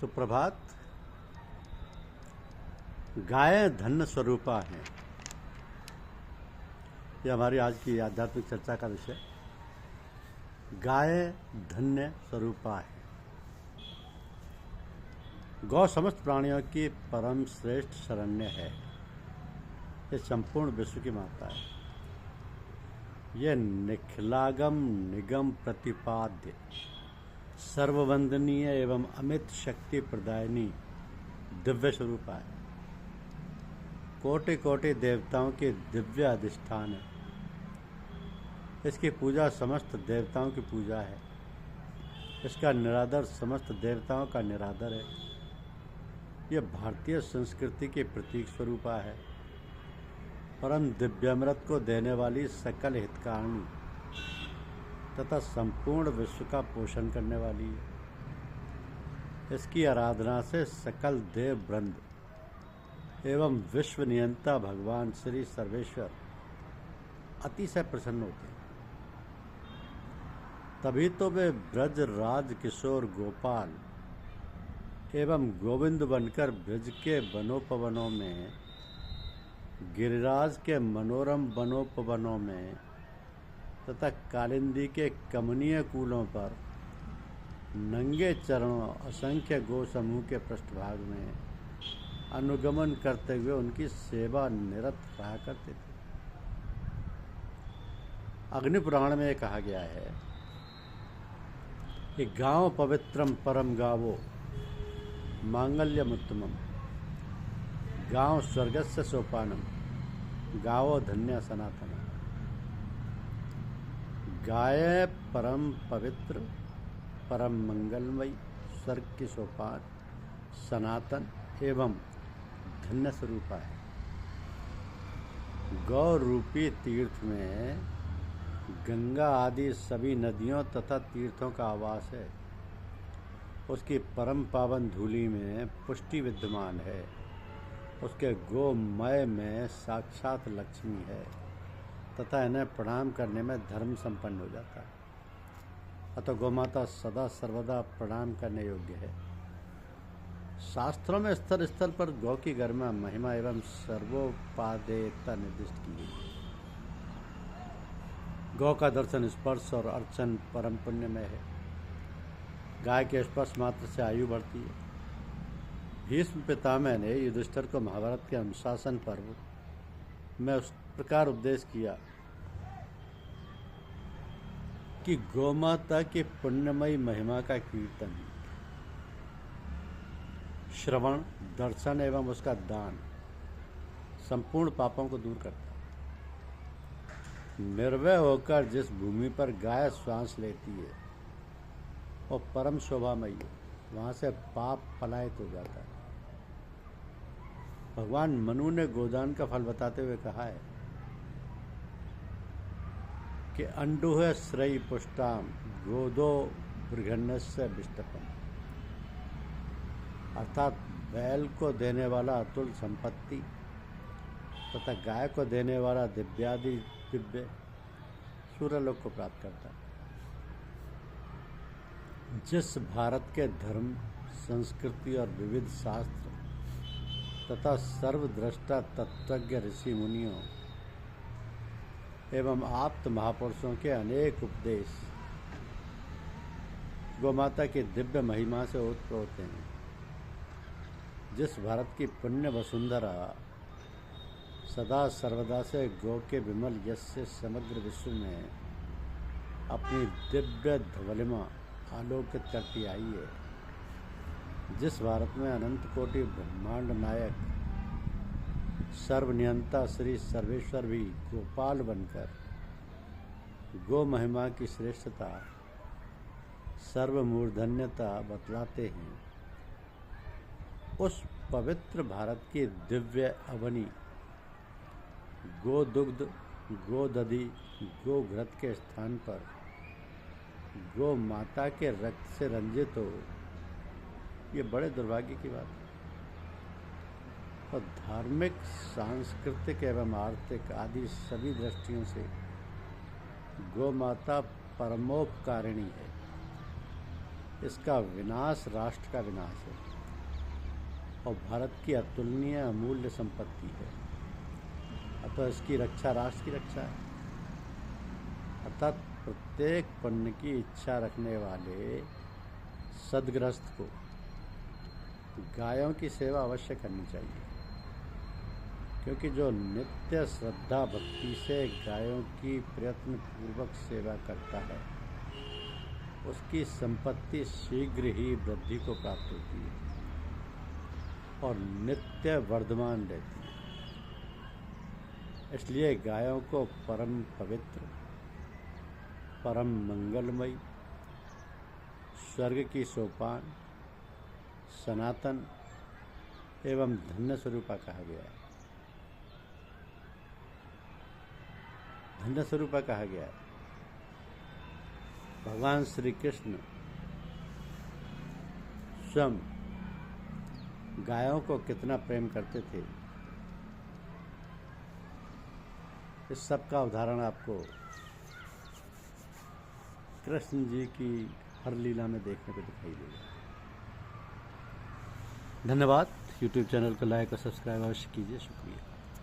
सुप्रभात। गाय धन्य स्वरूपा हैं, यह हमारी आज की आध्यात्मिक चर्चा का विषय। गाय धन्य स्वरूपा है। गौ समस्त प्राणियों की परम श्रेष्ठ शरण्य है। ये संपूर्ण विश्व की माता है। यह निखिलागम निगम प्रतिपाद्य सर्ववंदनीय एवं अमित शक्ति प्रदायिनी दिव्य स्वरूपा है। कोटि कोटि देवताओं के दिव्य अधिष्ठान है। इसकी पूजा समस्त देवताओं की पूजा है। इसका निरादर समस्त देवताओं का निरादर है। यह भारतीय संस्कृति के प्रतीक स्वरूपा है। परम दिव्यामृत को देने वाली सकल हितकारिणी तथा संपूर्ण विश्व का पोषण करने वाली है। इसकी आराधना से सकल देव वृंद एवं विश्व नियंता भगवान श्री सर्वेश्वर अतिशय प्रसन्न होते हैं। तभी तो वे ब्रज राज किशोर गोपाल एवं गोविंद बनकर ब्रज के वनोपवनों में, गिरिराज के मनोरम वनोपवनों में तथा कालिंदी के कमनीय कूलों पर नंगे चरणों असंख्य गो समूह के पृष्ठभाग में अनुगमन करते हुए उनकी सेवा निरत रहा करते थे। अग्नि पुराण में कहा गया है कि गांव पवित्रम परम गावो मांगल्यमुत्तमम, गांव स्वर्गस्य सोपानम, गावो धन्य सनातन। गाय परम पवित्र परम मंगलमयी स्वर्ग की सोपान सनातन एवं धन्य स्वरूपा है। गौ रूपी तीर्थ में गंगा आदि सभी नदियों तथा तीर्थों का आवास है। उसकी परम पावन धूलि में पुष्टि विद्यमान है। उसके गोमय में साक्षात लक्ष्मी है तथा इन्हें प्रणाम करने में धर्म संपन्न हो जाता है। अतः गौमाता सदा सर्वदा प्रणाम करने योग्य है। शास्त्रों में स्थल स्थल पर गौ की गरिमा महिमा एवं सर्वोपादेयता निर्दिष्ट की गई है। गौ का दर्शन, स्पर्श और अर्चन परम पुण्यमय है। गाय के स्पर्श मात्र से आयु बढ़ती है। भीष्म पितामह ने युधिष्ठिर को महाभारत के अनुशासन पर्व में उस प्रकार उपदेश किया कि गौमाता की पुण्यमयी महिमा का कीर्तन, श्रवण, दर्शन एवं उसका दान संपूर्ण पापों को दूर करता है। निर्भय होकर जिस भूमि पर गाय श्वास लेती है वो परम शोभामयी है। वहाँ से पाप पलायित हो जाता है। भगवान मनु ने गोदान का फल बताते हुए कहा है कि अंडुह श्रयी पुष्टाम गोदो बृहन्नस्य विष्टपम, अर्थात बैल को देने वाला अतुल संपत्ति तथा गाय को देने वाला दिव्यादि दिव्य सूर्यलोक को प्राप्त करता है। जिस भारत के धर्म, संस्कृति और विविध शास्त्र तथा सर्वद्रष्टा तत्वज्ञ ऋषि मुनियों एवं आप्त महापुरुषों के अनेक उपदेश गौमाता की दिव्य महिमा से ओतप्रोत हैं। जिस भारत की पुण्य वसुंधरा सदा सर्वदा से गौ के विमल यश से समग्र विश्व में अपनी दिव्य धवलिमा आलोकित करती आई है, जिस भारत में अनंत कोटि ब्रह्मांड नायक सर्वनियंता श्री सर्वेश्वर भी गोपाल बनकर गो महिमा की श्रेष्ठता, सर्वमूर्धन्यता बतलाते हैं, उस पवित्र भारत की दिव्य अवनी गो दुग्ध, गो दधि, गो घृत के स्थान पर गो माता के रक्त से रंजित हो, ये बड़े दुर्भाग्य की बात है। और धार्मिक, सांस्कृतिक एवं आर्थिक आदि सभी दृष्टियों से गौ माता परमोपकारिणी है। इसका विनाश राष्ट्र का विनाश है और भारत की अतुलनीय अमूल्य संपत्ति है। अतः इसकी रक्षा राष्ट्र की रक्षा है। अर्थात प्रत्येक पुण्य की इच्छा रखने वाले सद्गृहस्थ को गायों की सेवा अवश्य करनी चाहिए, क्योंकि जो नित्य श्रद्धा भक्ति से गायों की प्रयत्न पूर्वक सेवा करता है उसकी संपत्ति शीघ्र ही वृद्धि को प्राप्त होती है और नित्य वर्धमान रहती है। इसलिए गायों को परम पवित्र, परम मंगलमयी, स्वर्ग की सोपान, सनातन एवं धन्य स्वरूपा कहा गया है। धन्य स्वरूपा कहा गया है। भगवान श्री कृष्ण स्वयं गायों को कितना प्रेम करते थे, इस सब का उदाहरण आपको कृष्ण जी की हर लीला में देखने को दिखाई देगा। धन्यवाद। YouTube चैनल को लाइक और सब्सक्राइब अवश्य कीजिए। शुक्रिया।